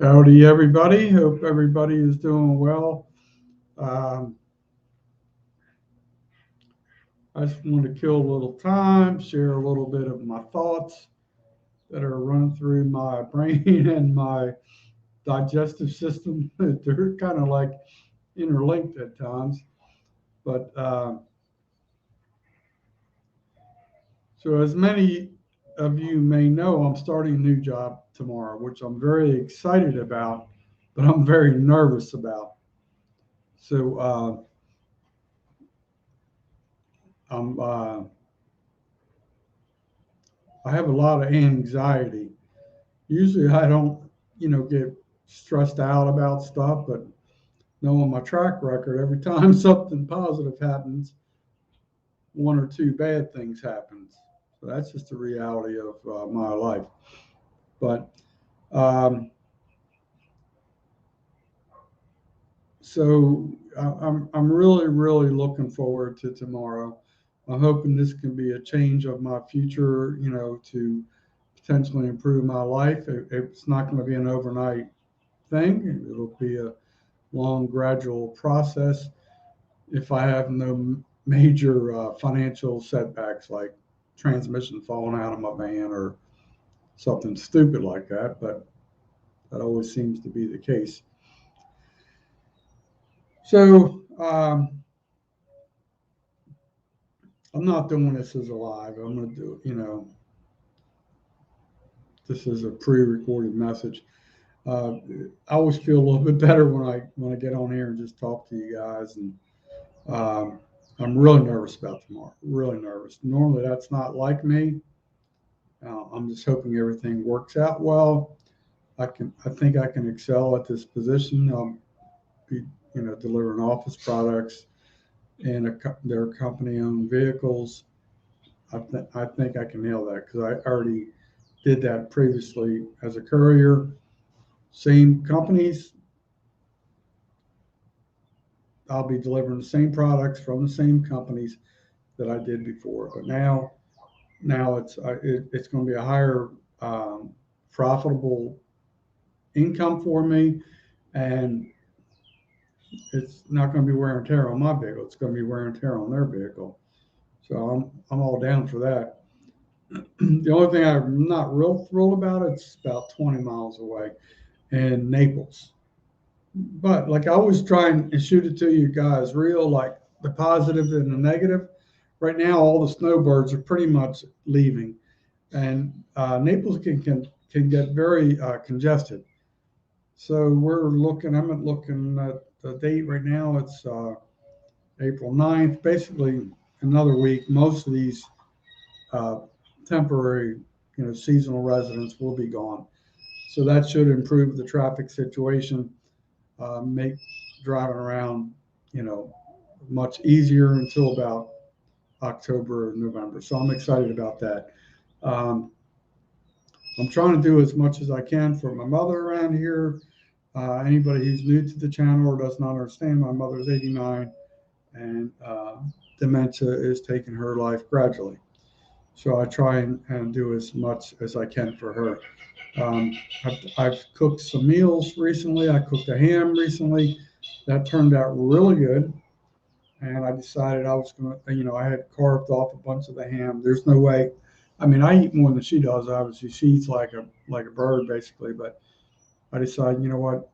Howdy, everybody. Hope everybody is doing well. Um, I just wanted to kill a little time, share a little bit of my thoughts that are running through my brain and my digestive system. They're kind of like interlinked at times. But so, as many of you may know, I'm starting a new job tomorrow, which I'm very excited about, but I'm very nervous about. So, I'm I have a lot of anxiety. Usually I don't, get stressed out about stuff, but knowing my track record, every time something positive happens, one or two bad things happens. So that's just the reality of my life. But um, so I'm really, really looking forward to tomorrow. I'm hoping this can be a change of my future, to potentially improve my life. It's not going to be an overnight thing. It'll be a long, gradual process if I have no major financial setbacks like transmission falling out of my van or something stupid like that. But that always seems to be the case. So I'm not doing this as a live. I'm going to do, this is a pre-recorded message. I always feel a little bit better when I get on here and just talk to you guys. And um, I'm really nervous about tomorrow. Really nervous. Normally that's not like me. I'm just hoping everything works out well. I think I can excel at this position. I'll be, delivering office products and their company-owned vehicles. I think I can nail that because I already did that previously as a courier. Same companies. I'll be delivering the same products from the same companies that I did before. But now it's going to be a higher profitable income for me, and it's not going to be wear and tear on my vehicle. It's going to be wear and tear on their vehicle. So I'm all down for that. The only thing I'm not real thrilled about, it's about 20 miles away in Naples. But like I always try and shoot it to you guys real, like the positive and the negative. Right now, all the snowbirds are pretty much leaving, and Naples can get very congested. So I'm looking at the date right now. It's April 9th, basically another week. Most of these uh, temporary, seasonal residents will be gone. So that should improve the traffic situation, make driving around, you know, much easier until about October or November. So I'm excited about that. Um, I'm trying to do as much as I can for my mother around here. Anybody who's new to the channel or does not understand, my mother's 89 and dementia is taking her life gradually. So I try and do as much as I can for her. I've cooked some meals recently. I cooked a ham recently. That turned out really good. And I decided I was going to, I had carved off a bunch of the ham. There's no way. I mean, I eat more than she does. Obviously, she eats like a bird, basically. But I decided, you know what?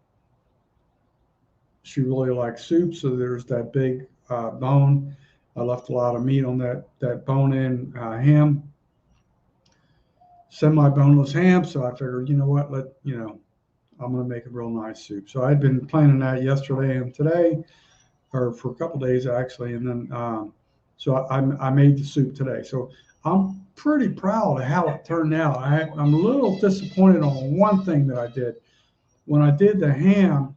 She really likes soup, so there's that big bone. I left a lot of meat on that bone-in ham, semi-boneless ham. So I figured, you know what? I'm going to make a real nice soup. So I'd been planning that yesterday and today, or for a couple of days actually, and then I made the soup today. So I'm pretty proud of how it turned out. I'm a little disappointed on one thing that I did. When I did the ham,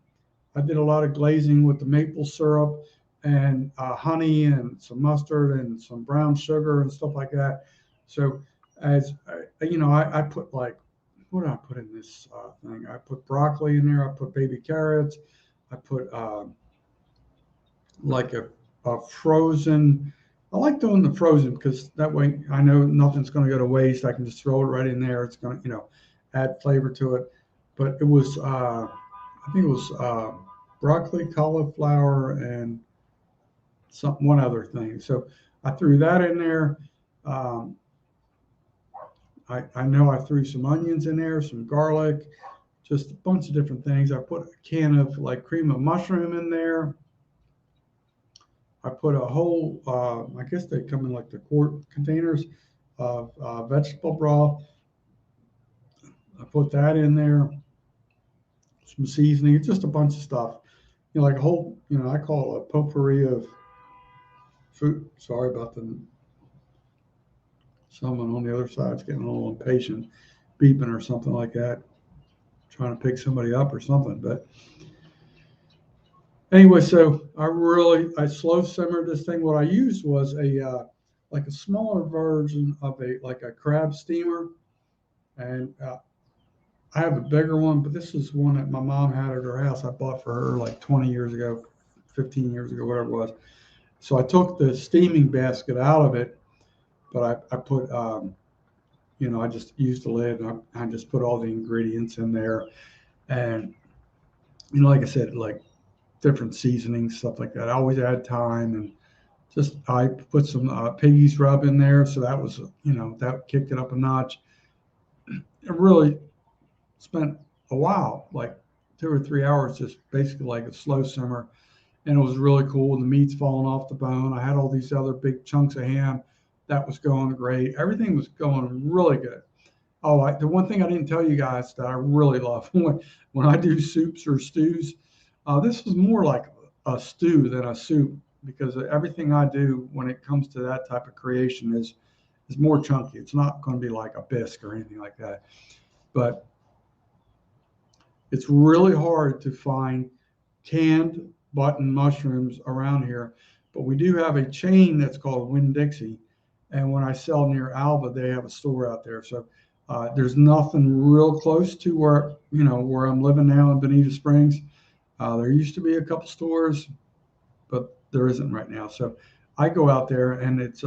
I did a lot of glazing with the maple syrup and honey and some mustard and some brown sugar and stuff like that. So as I put like, what did I put in this thing? I put broccoli in there. I put baby carrots. I put like a frozen. I like doing the frozen because that way I know nothing's going to go to waste. I can just throw it right in there. It's going to, add flavor to it. but it was I think it was broccoli, cauliflower, and one other thing. So I threw that in there. Um, I know I threw some onions in there, some garlic, just a bunch of different things. I put a can of like cream of mushroom in there. I put a whole, I guess they come in like the quart containers of vegetable broth. I put that in there, some seasoning, just a bunch of stuff. Like a whole, I call it a potpourri of food. Sorry about the someone on the other side's getting a little impatient, beeping or something like that, trying to pick somebody up or something. But anyway, so I slow simmered this thing. What I used was a like a smaller version of a crab steamer, and I have a bigger one, but this is one that my mom had at her house. I bought for her like 20 years ago, 15 years ago, whatever it was. So I took the steaming basket out of it, but I put I just used the lid and I just put all the ingredients in there, and like I said, like different seasonings, stuff like that. I always add thyme, and just I put some piggy's rub in there, so that was that kicked it up a notch. It really spent a while, like 2 or 3 hours, just basically like a slow simmer, and it was really cool. The meat's falling off the bone. I had all these other big chunks of ham that was going great. Everything was going really good. Oh, the one thing I didn't tell you guys that I really love when I do soups or stews, this is more like a stew than a soup, because everything I do when it comes to that type of creation is more chunky. It's not going to be like a bisque or anything like that. But it's really hard to find canned button mushrooms around here. But we do have a chain that's called Winn-Dixie. And when I sell near Alva, they have a store out there. So there's nothing real close to where I'm living now in Bonita Springs. There used to be a couple stores, but there isn't right now. So I go out there, and it's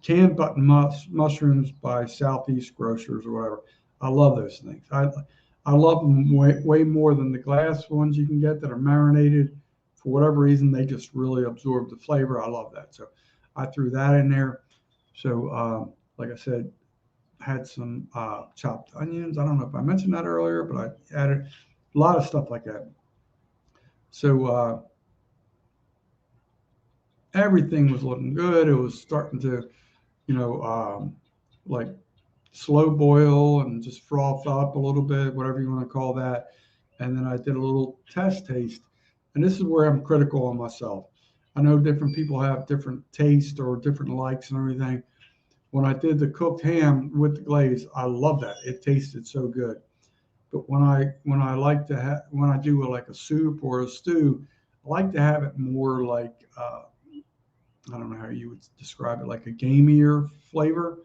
canned button mushrooms by Southeast Grocers or whatever. I love those things. I love them way more than the glass ones you can get that are marinated. For whatever reason, they just really absorb the flavor. I love that. So I threw that in there. So like I said, had some chopped onions. I don't know if I mentioned that earlier, but I added a lot of stuff like that. So everything was looking good. It was starting to, like slow boil and just froth up a little bit, whatever you want to call that. And then I did a little test taste. And this is where I'm critical on myself. I know different people have different taste or different likes and everything. When I did the cooked ham with the glaze, I love that. It tasted so good. But when I like to have when I do like a soup or a stew, I like to have it more like I don't know how you would describe it, like a gamier flavor.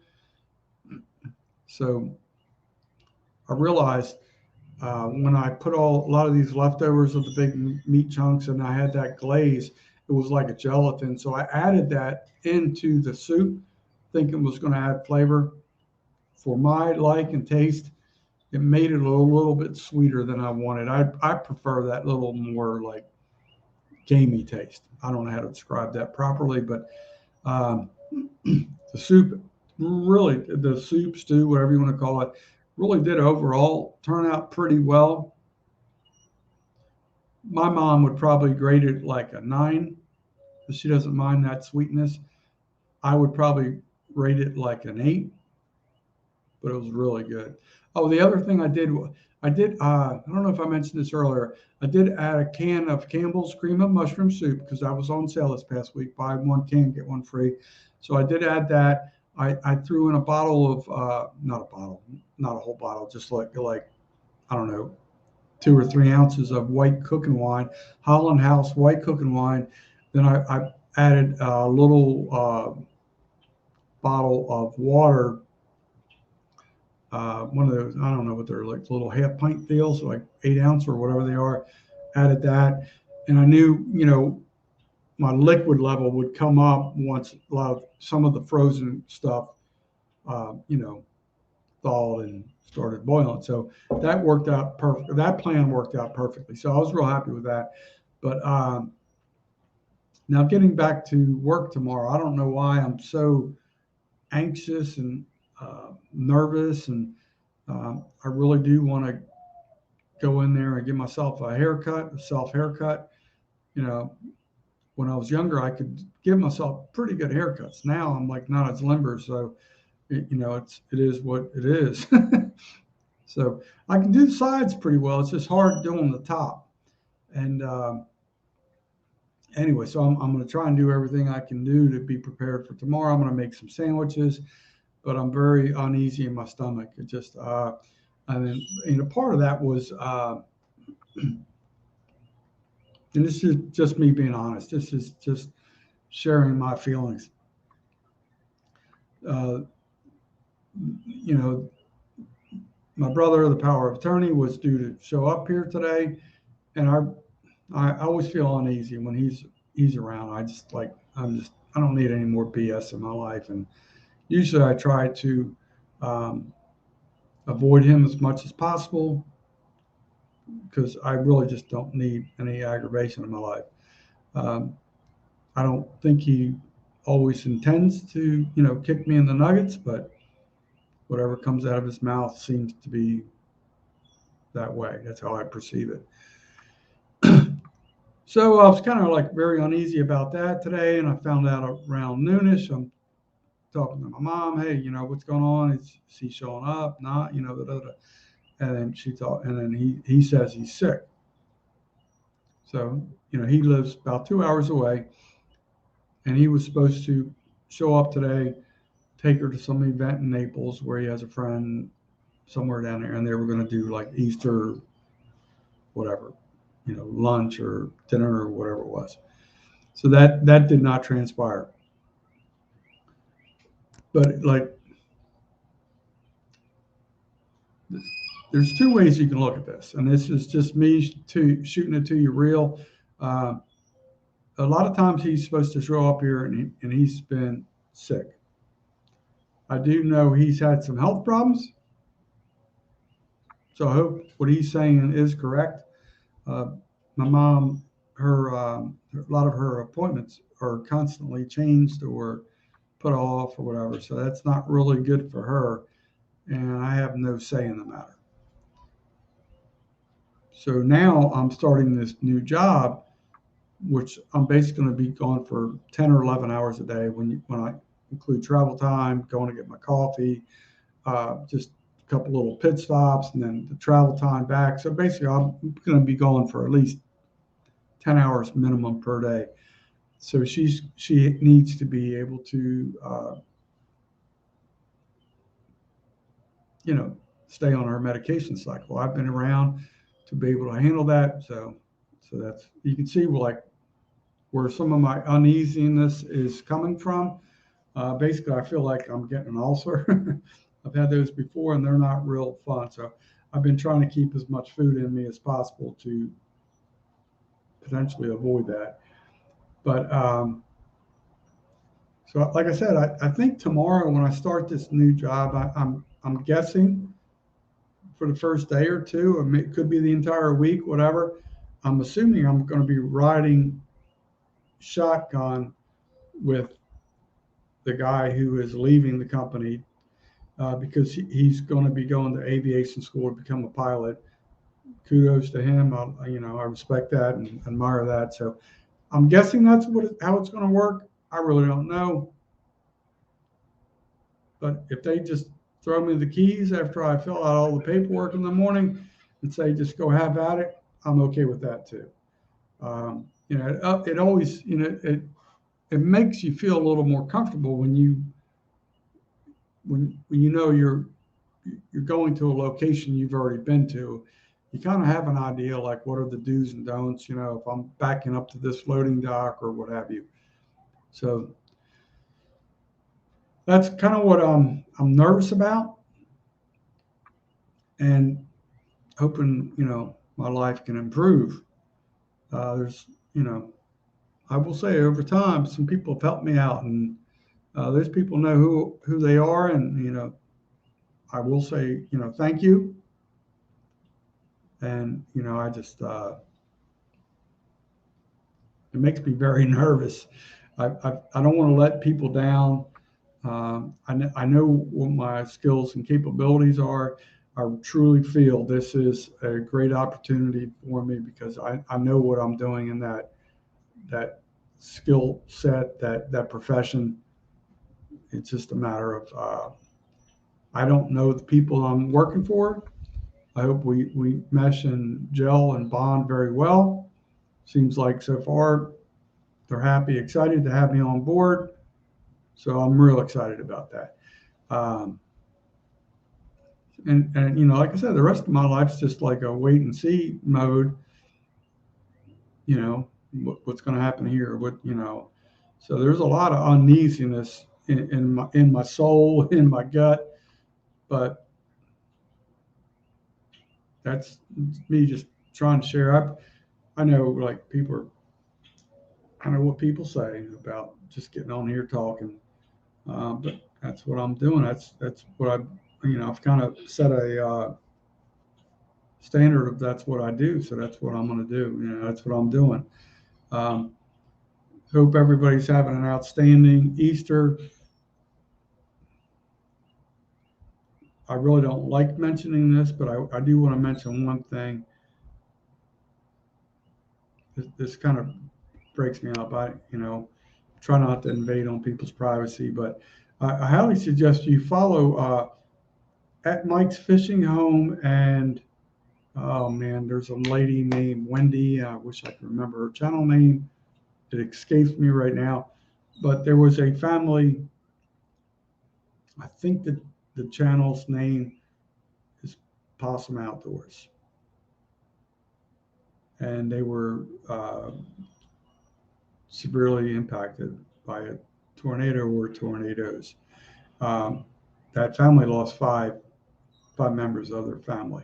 So I realized when I put a lot of these leftovers of the big meat chunks and I had that glaze, it was like a gelatin. So I added that into the soup, thinking it was going to add flavor. For my like and taste, it made it a little bit sweeter than I wanted. I prefer that little more like gamey taste. I don't know how to describe that properly, but um, the soup the soup, stew, whatever you want to call it, really did overall turn out pretty well. My mom would probably grade it like a 9, because she doesn't mind that sweetness. I would probably rate it like an 8, but it was really good. Oh, the other thing I don't know if I mentioned this earlier. I did add a can of Campbell's cream of mushroom soup because I was on sale this past week. Buy one can, get one free. So I did add that. I threw in a bottle of, not a bottle, not a whole bottle, just like I don't know, 2 or 3 ounces of white cooking wine, Holland House white cooking wine. Then I added a little bottle of water, one of those, I don't know what they're like, little half pint deals, like 8 ounce or whatever they are. Added that, and I knew, my liquid level would come up once some of the frozen stuff, thawed and started boiling. So that worked out perfect. That plan worked out perfectly. So I was real happy with that. But now getting back to work tomorrow, I don't know why I'm so anxious and nervous, and I really do want to go in there and give myself a haircut, a self haircut. You know, when I was younger, I could give myself pretty good haircuts. Now I'm like not as limber, so it is what it is. So I can do the sides pretty well. It's just hard doing the top. And anyway, so I'm going to try and do everything I can do to be prepared for tomorrow. I'm going to make some sandwiches, but I'm very uneasy in my stomach. It just, and then, part of that was, and this is just me being honest. This is just sharing my feelings. Uh, you know, my brother, the power of attorney, was due to show up here today, and I always feel uneasy when he's around. I don't need any more BS in my life, and usually I try to um, avoid him as much as possible because I really just don't need any aggravation in my life. Um, I don't think he always intends to, kick me in the nuggets, but whatever comes out of his mouth seems to be that way. That's how I perceive it. So I was kind of like very uneasy about that today, and I found out around noonish. I'm talking to my mom. Hey, what's going on? Is he showing up? Not, da, da, da. And then and then he says he's sick. So he lives about 2 hours away, and he was supposed to show up today, take her to some event in Naples where he has a friend somewhere down there, and they were going to do like Easter, whatever, lunch or dinner or whatever it was. So that did not transpire. But like, there's two ways you can look at this, and this is just me shooting it to you real. Uh, a lot of times he's supposed to show up here, and he's been sick. I do know he's had some health problems, so I hope what he's saying is correct. My mom, a lot of her appointments are constantly changed or put off or whatever, so that's not really good for her, and I have no say in the matter. So now I'm starting this new job, which I'm basically going to be gone for 10 or 11 hours a day when I include travel time, going to get my coffee, just a couple little pit stops, and then the travel time back. So basically, I'm going to be gone for at least 10 hours minimum per day. So she needs to be able to, stay on her medication cycle. I've been around to be able to handle that. So that's, you can see like where some of my uneasiness is coming from. Basically, I feel like I'm getting an ulcer. I've had those before, and they're not real fun. So I've been trying to keep as much food in me as possible to potentially avoid that. But so, like I said, I think tomorrow when I start this new job, I'm guessing for the first day or two, it could be the entire week, whatever. I'm assuming I'm going to be riding shotgun with the guy who is leaving the company because he's going to be going to aviation school to become a pilot. Kudos to him. I respect that and admire that. So I'm guessing that's how it's going to work. I really don't know. But if they just throw me the keys after I fill out all the paperwork in the morning and say, just go have at it, I'm okay with that too. It always, it makes you feel a little more comfortable when you're going to a location you've already been to. You kind of have an idea like what are the do's and don'ts, if I'm backing up to this loading dock or what have you. So that's kind of what I'm nervous about, and hoping my life can improve. There's I will say over time some people have helped me out, and those people know who they are, and I will say, thank you. And, I just, it makes me very nervous. I don't want to let people down. I know what my skills and capabilities are. I truly feel this is a great opportunity for me because I know what I'm doing in that skill set, that profession. It's just a matter of I don't know the people I'm working for. I hope we mesh and gel and bond very well. Seems like so far they're happy, excited to have me on board. So I'm real excited about that. Um, and like I said, the rest of my life's just like a wait and see mode. What's going to happen here? So there's a lot of uneasiness in my soul, in my gut, but that's me just trying to share. I know like I know what people say about just getting on here talking, but that's what I'm doing. That's what I've kind of set a standard of that's what I do. So that's what I'm going to do. That's what I'm doing. Um, Hope everybody's having an outstanding Easter. I really don't like mentioning this, but I do want to mention one thing. This kind of breaks me up. I try not to invade on people's privacy, but I highly suggest you follow at Mike's Fishing Home. And oh man, there's a lady named Wendy. I wish I could remember her channel name. It escapes me right now. But there was a family. I think that the channel's name is Possum Outdoors, and they were severely impacted by a tornado or tornadoes. Um, that family lost five members of their family.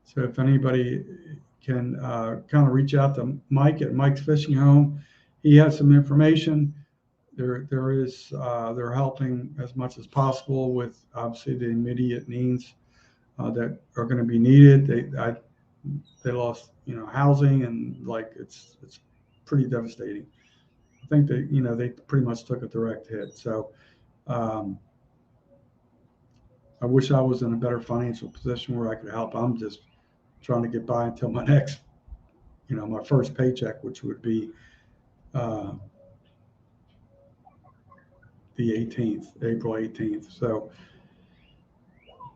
So if anybody can kind of reach out to Mike at Mike's Fishing Home, he has some information. They're helping as much as possible with obviously the immediate needs that are going to be needed. They lost housing, and like it's pretty devastating. I think they pretty much took a direct hit. So um, I wish I was in a better financial position where I could help. I'm just trying to get by until my next, my first paycheck, which would be uh, the 18th, April 18th. So,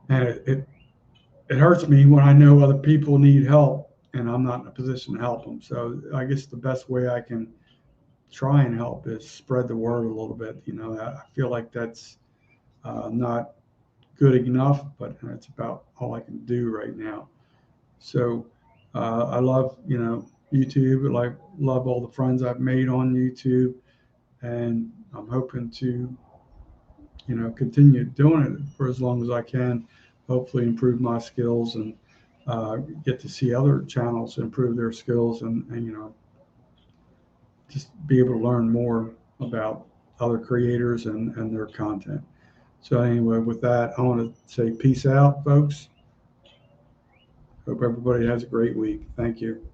and it hurts me when I know other people need help and I'm not in a position to help them. So I guess the best way I can try and help is spread the word a little bit. I feel like that's not good enough, but that's about all I can do right now. So I love, YouTube. I love all the friends I've made on YouTube, and I'm hoping to, continue doing it for as long as I can. Hopefully, improve my skills and get to see other channels improve their skills, and just be able to learn more about other creators and their content. So anyway, with that, I want to say peace out, folks. Hope everybody has a great week. Thank you.